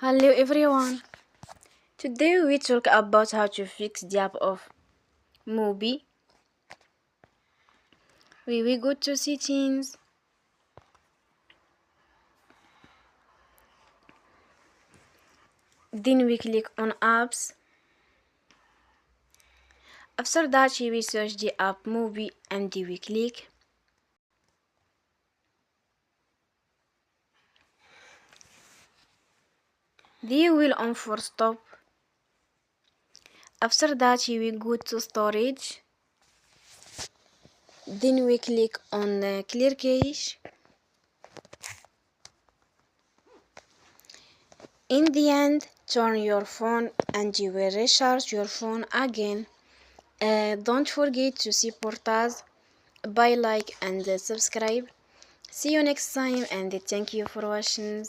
Hello everyone. Today we talk about how to fix the app of Mubi. We go to settings. Then we click on apps. After that we search the app Mubi and we click. Then we will on for stop. After that we go to storage. Then we click on clear cache. In the end, turn your phone and you will recharge your phone again. Don't forget to support us by like and subscribe. See you next time and thank you for watching.